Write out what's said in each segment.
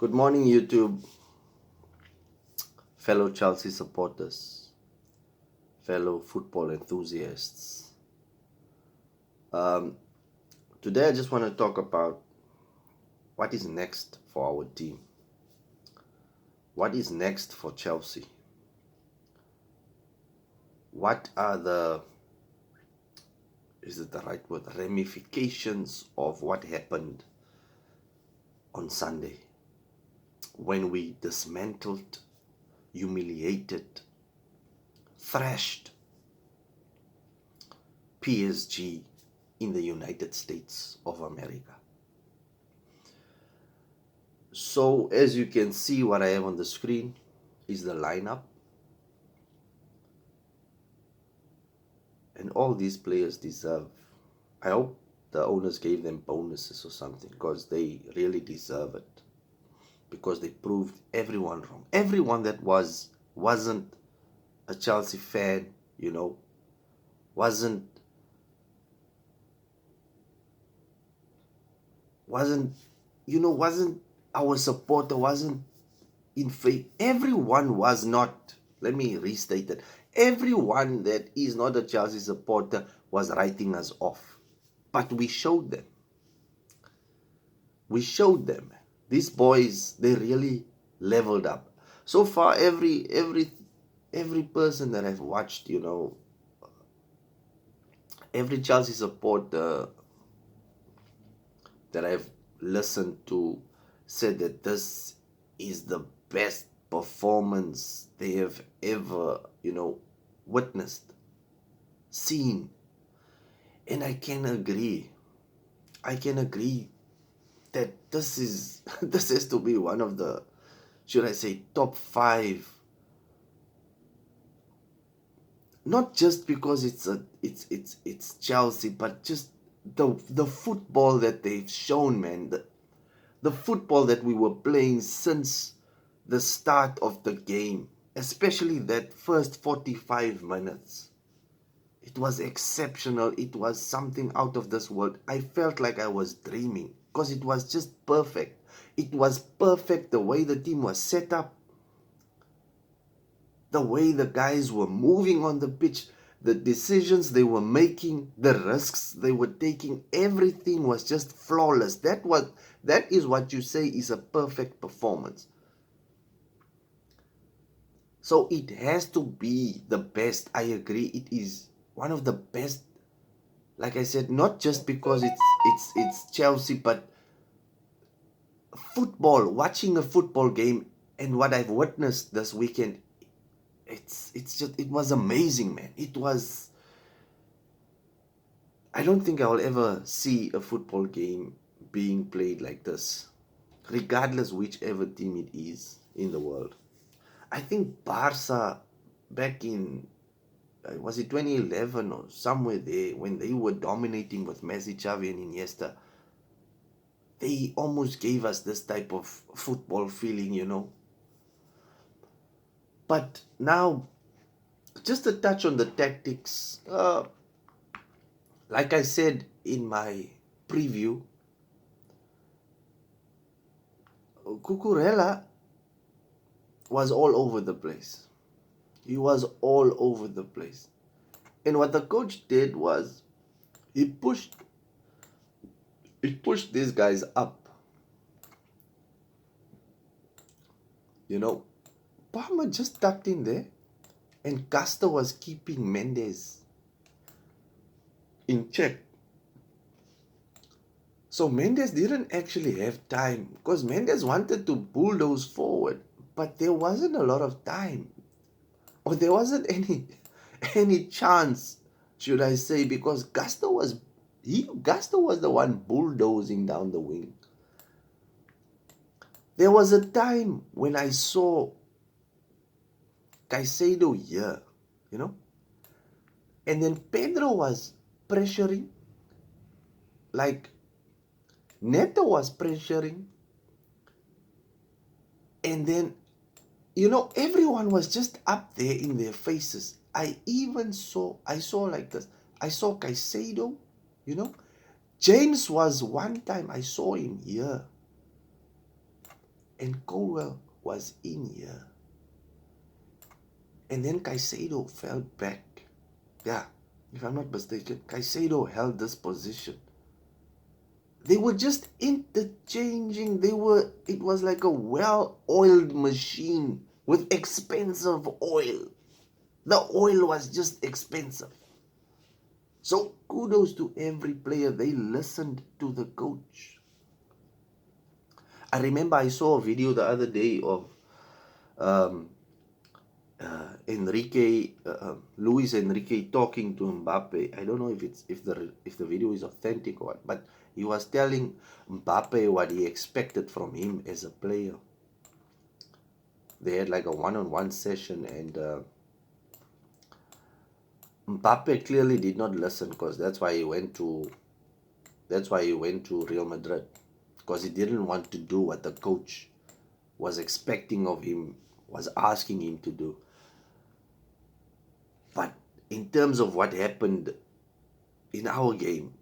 Good morning, YouTube, fellow Chelsea supporters, fellow football enthusiasts. Um, Today, I just want to talk about what is next for our team. What is next for Chelsea? What are is it the right word, ramifications of what happened on Sunday when we dismantled, humiliated, thrashed PSG in the United States of America? So as you can see, what I have on the screen is the lineup, and all these players deserve. I hope the owners gave them bonuses or something, because they really deserve it, because they proved everyone wrong. Everyone that wasn't a Chelsea fan, wasn't wasn't wasn't our supporter, wasn't in faith. Everyone was not. Let me restate that. Everyone that is not a Chelsea supporter was writing us off. But we showed them. We showed them. These boys, they really leveled up. So far, every person that I've watched, every Chelsea supporter that I've listened to said that this is the best performance they have ever, witnessed, seen. And I can agree. I can agree that this is this has to be one of the, should I say, top five. Not just because it's Chelsea, but just the football that they've shown, man. The football that we were playing since the start of the game, especially that first 45 minutes. It was exceptional. It was something out of this world. I felt like I was dreaming because it was just perfect. It was perfect the way the team was set up, the way the guys were moving on the pitch, the decisions they were making, the risks they were taking. Everything was just flawless. That is what you say is a perfect performance. So it has to be the best. I agree. It is one of the best. Like I said, not just because it's Chelsea, but football. Watching a football game and what I've witnessed this weekend, it was amazing, man. It was. I don't think I'll ever see a football game being played like this, regardless whichever team it is in the world. I think Barca back in, was it 2011 or somewhere there, when they were dominating with Messi, Xavi, and Iniesta, they almost gave us this type of football feeling. But now, just a touch on the tactics. Like I said in my preview, Cucurella was all over the place. He was all over the place. And what the coach did was he pushed these guys up. Palmer just tucked in there, and Castro was keeping Mendes in check. So Mendes didn't actually have time, because Mendes wanted to bulldoze forward, but there wasn't a lot of time, or there wasn't any chance, should I say, because Castro was the one bulldozing down the wing. There was a time when I saw Caicedo here, and then Pedro was pressuring, like Neto was pressuring, and then everyone was just up there in their faces. I saw like this. I saw Caicedo, James was one time I saw him here. And Colwell was in here. And then Caicedo fell back. Yeah, if I'm not mistaken, Caicedo held this position. They were just interchanging. It was like a well-oiled machine with expensive oil. The oil was just expensive. So kudos to every player. They listened to the coach. I remember I saw a video the other day of um, Luis Enrique talking to Mbappe. I don't know if the video is authentic or what, but he was telling Mbappe what he expected from him as a player. They had like a one-on-one session, and Mbappe clearly did not listen, because that's why he went to Real Madrid, because he didn't want to do what the coach was expecting of him, was asking him to do. But in terms of what happened in our game,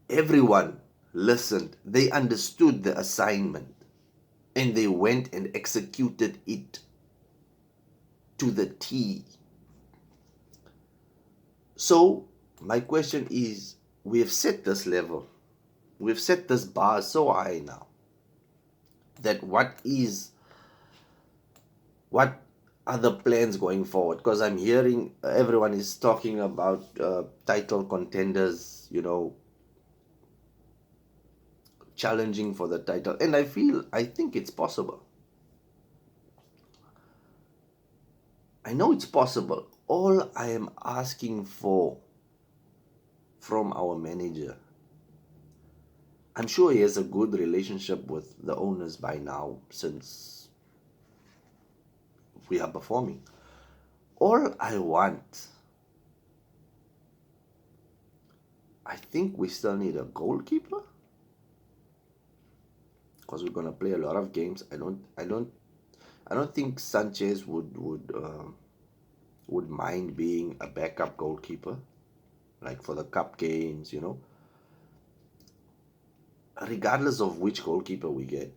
everyone listened. They understood the assignment, and they went and executed it to the T. So my question is, we have set this level, we've set this bar so high now, that what are the plans going forward? Because I'm hearing everyone is talking about title contenders, challenging for the title, and I think it's possible. I know it's possible. All I am asking for from our manager, I'm sure he has a good relationship with the owners by now, since we are performing. All I want, I think we still need a goalkeeper, because we're gonna play a lot of games. I don't think Sanchez would mind being a backup goalkeeper, like for the cup games, Regardless of which goalkeeper we get,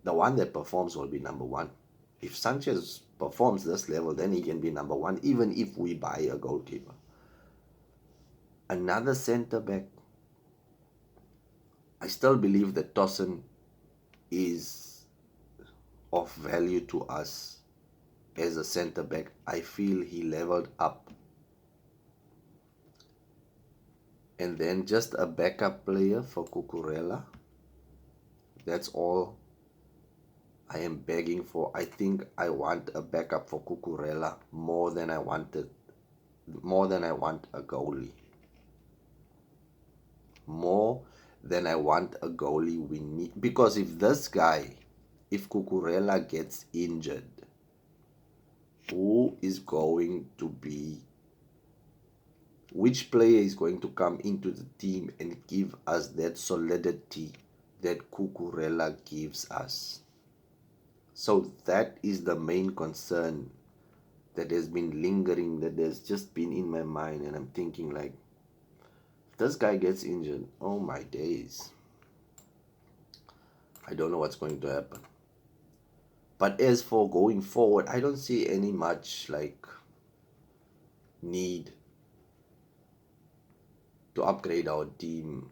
the one that performs will be number one. If Sanchez performs this level, then he can be number one, even if we buy a goalkeeper. Another centre back, I still believe that Tosin is of value to us as a centre back. I feel he leveled up. And then just a backup player for Cucurella. That's all I am begging for. I think I want a backup for Cucurella more than I want a goalie. More than I want a goalie, we need, because if Cucurella gets injured, which player is going to come into the team and give us that solidity that Cucurella gives us? So that is the main concern that has been lingering, that has just been in my mind, and I'm thinking, like, if this guy gets injured, oh my days, I don't know what's going to happen. But as for going forward, I don't see any much need to upgrade our team.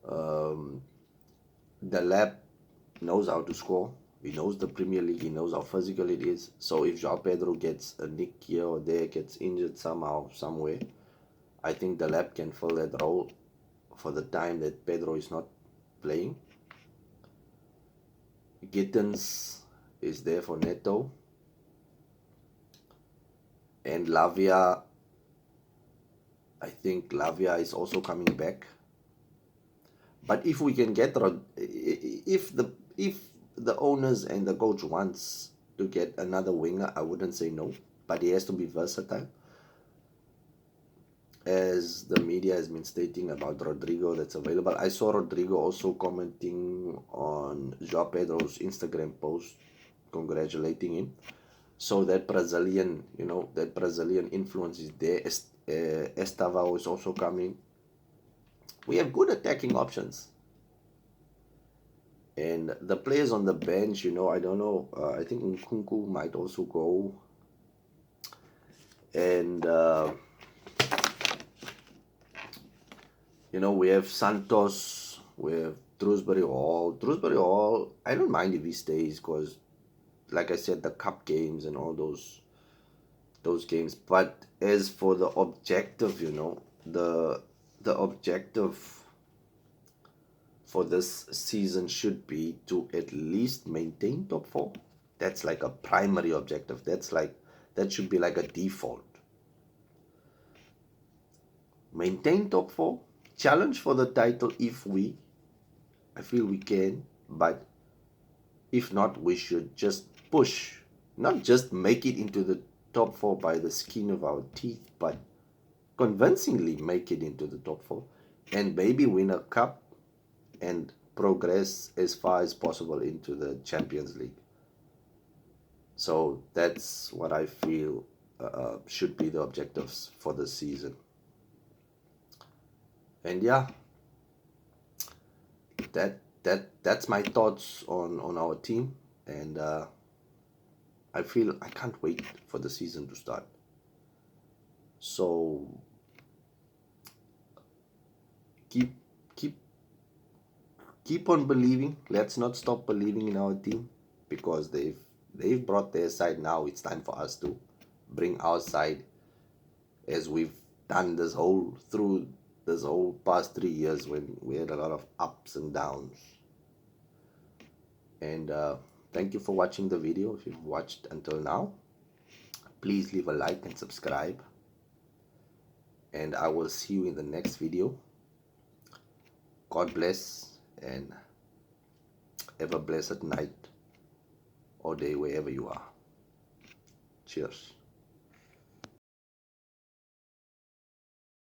The lab knows how to score. He knows the Premier League. He knows how physical it is. So if João Pedro gets a nick here or there, gets injured somehow, somewhere, I think the lab can fill that role for the time that Pedro is not playing. Gittins is there for Neto. And Lavia, I think Lavia is also coming back. But if we can get, if the owners and the coach wants to get another winger, I wouldn't say no, but he has to be versatile. As the media has been stating about Rodrigo that's available. I saw Rodrigo also commenting on João Pedro's Instagram post, congratulating him. So that Brazilian influence is there. Estevao is also coming. We have good attacking options. And the players on the bench, I don't know. I think Nkunku might also go. And, we have Santos, we have Drewsbury Hall. Drewsbury Hall, I don't mind if he stays because, like I said, the cup games and all those games. But as for the objective, the objective for this season should be to at least maintain top four. That's like a primary objective. That should be like a default. Maintain top four, challenge for the title if I feel we can, but if not, we should just push, not just make it into the top four by the skin of our teeth, but convincingly make it into the top four and maybe win a cup and progress as far as possible into the Champions League. So that's what I feel should be the objectives for the season. And yeah, that's my thoughts on our team, and I feel I can't wait for the season to start. So keep keep keep on believing. Let's not stop believing in our team because they've brought their side. Now it's time for us to bring our side, as we've done through this whole past 3 years when we had a lot of ups and downs. And thank you for watching the video. If you've watched until now, please leave a like and subscribe, and I will see you in the next video. God bless, and have a blessed night or day wherever you are. Cheers.